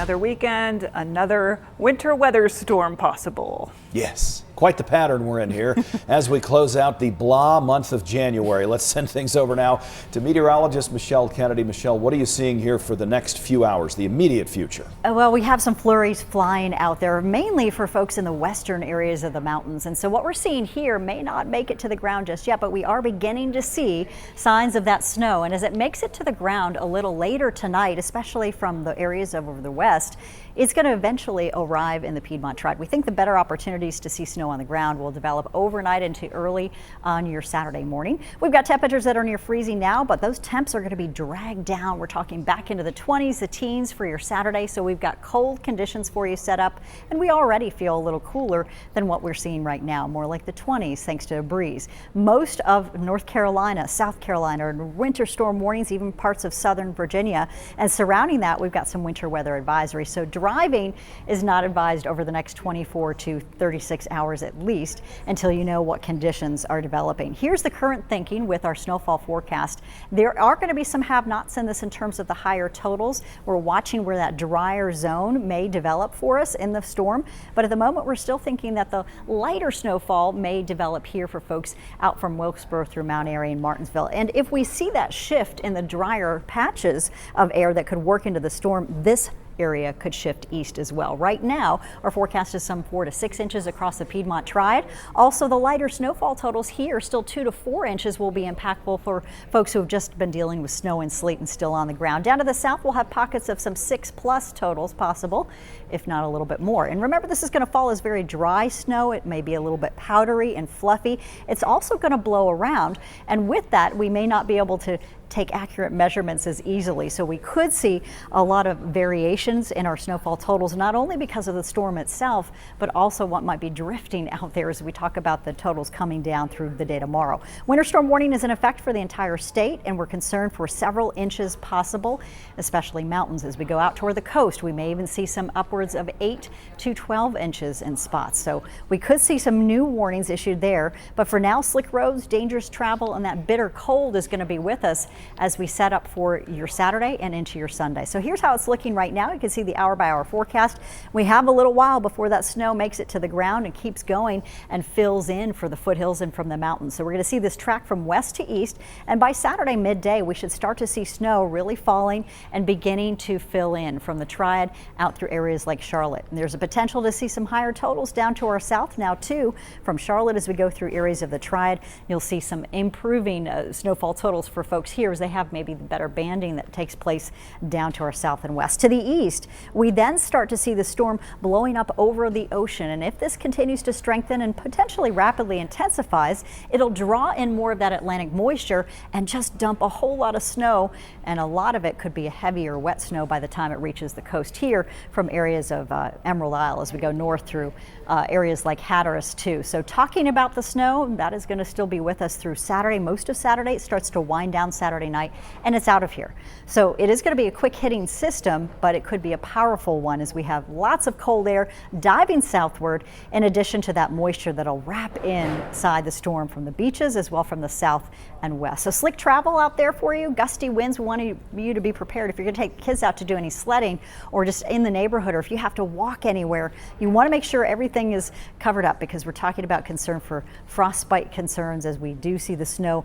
another weekend, another winter weather storm possible. Yes, quite the pattern we're in here as we close out the blah month of January. Let's send things over now to meteorologist Michelle Kennedy. Michelle, what are you seeing here for the next few hours, the immediate future? Well, we have some flurries flying out there, mainly for folks in the western areas of the mountains. And so what we're seeing here may not make it to the ground just yet, but we are beginning to see signs of that snow. And as it makes it to the ground a little later tonight, especially from the areas over the west, it's going to eventually arrive in the Piedmont Triad. We think the better opportunities to see snow on the ground will develop overnight into early on your Saturday morning. We've got temperatures that are near freezing now, but those temps are going to be dragged down. We're talking back into the 20s, the teens for your Saturday. So we've got cold conditions for you set up, and we already feel a little cooler than what we're seeing right now, more like the 20s thanks to a breeze. Most of North Carolina, South Carolina, and winter storm warnings, even parts of southern Virginia. And surrounding that, we've got some winter weather advisory. So driving is not advised over the next 24 to 36 hours at least until you know what conditions are developing. Here's the current thinking with our snowfall forecast. There are going to be some have-nots in this in terms of the higher totals. We're watching where that drier zone may develop for us in the storm, but at the moment we're still thinking that the lighter snowfall may develop here for folks out from Wilkesboro through Mount Airy and Martinsville. And if we see that shift in the drier patches of air that could work into the storm, this area could shift east as well. Right now, our forecast is some 4 to 6 inches across the Piedmont Triad. Also, the lighter snowfall totals here, still 2 to 4 inches, will be impactful for folks who have just been dealing with snow and sleet and still on the ground. Down to the south, we'll have pockets of some 6+ totals possible, if not a little bit more. And remember, this is going to fall as very dry snow. It may be a little bit powdery and fluffy. It's also going to blow around, and with that, we may not be able to take accurate measurements as easily. So we could see a lot of variations in our snowfall totals, not only because of the storm itself, but also what might be drifting out there as we talk about the totals coming down through the day tomorrow. Winter storm warning is in effect for the entire state, and we're concerned for several inches possible, especially mountains. As we go out toward the coast, we may even see some upwards of 8 to 12 inches in spots. So we could see some new warnings issued there, but for now, slick roads, dangerous travel, and that bitter cold is going to be with us as we set up for your Saturday and into your Sunday. So here's how it's looking right now. You can see the hour-by-hour forecast. We have a little while before that snow makes it to the ground and keeps going and fills in for the foothills and from the mountains. So we're going to see this track from west to east, and by Saturday midday, we should start to see snow really falling and beginning to fill in from the Triad out through areas like Charlotte. And there's a potential to see some higher totals down to our south now too. From Charlotte, as we go through areas of the Triad, you'll see some improving snowfall totals for folks here as they have maybe the better banding that takes place down to our south and west. To the east, we then start to see the storm blowing up over the ocean, and if this continues to strengthen and potentially rapidly intensifies, it'll draw in more of that Atlantic moisture and just dump a whole lot of snow, and a lot of it could be a heavier wet snow by the time it reaches the coast here from areas of Emerald Isle as we go north through areas like Hatteras too. So talking about the snow, that is going to still be with us through Saturday. Most of Saturday, it starts to wind down Saturday night and it's out of here. So it is going to be a quick hitting system, but it could be a powerful one as we have lots of cold air diving southward, in addition to that moisture that'll wrap inside the storm from the beaches as well from the south and west. So slick travel out there for you, gusty winds. We want you to be prepared if you're going to take kids out to do any sledding or just in the neighborhood, or if you have to walk anywhere, you want to make sure everything is covered up, because we're talking about concern for frostbite concerns as we do see the snow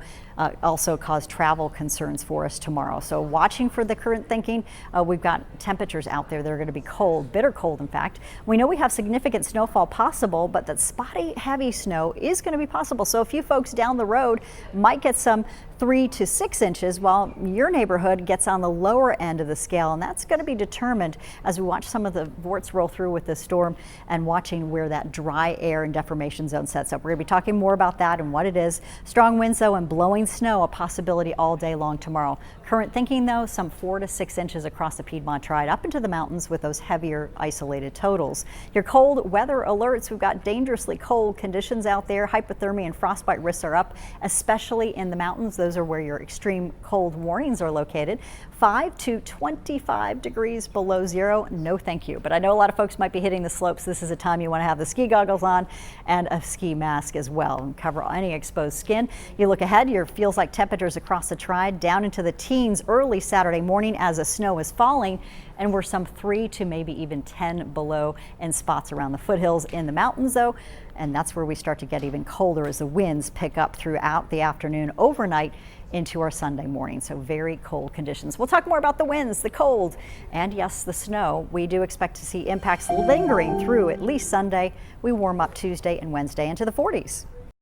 also cause travel concerns for us tomorrow. So watching for the current thinking, we've got temperatures out there that are going to be cold, bitter cold in fact. We know we have significant snowfall possible, but that spotty heavy snow is going to be possible. So a few folks down the road might get some 3 to 6 inches, while your neighborhood gets on the lower end of the scale, and that's going to be determined as we watch some of the vorts roll through with this storm and watching where that dry air and deformation zone sets up. We're going to be talking more about that and what it is. Strong winds though and blowing snow a possibility all day long tomorrow. Current thinking though, some 4 to 6 inches across the Piedmont Triad up into the mountains with those heavier isolated totals. Your cold weather alerts, we've got dangerously cold conditions out there. Hypothermia and frostbite risks are up, especially in the mountains. Those are where your extreme cold warnings are located. 5 to 25 degrees below zero. No thank you. But I know a lot of folks might be hitting the slopes. This is a time you want to have the ski goggles on and a ski mask as well and cover any exposed skin. You look ahead, your feels like temperatures across the Tri down into the teens early Saturday morning as the snow is falling, and we're some 3 to maybe even 10 below in spots around the foothills. In the mountains though, and that's where we start to get even colder as the winds pick up throughout the afternoon, overnight into our Sunday morning. So very cold conditions. We'll talk more about the winds, the cold, and yes, the snow. We do expect to see impacts lingering through at least Sunday. We warm up Tuesday and Wednesday into the 40s.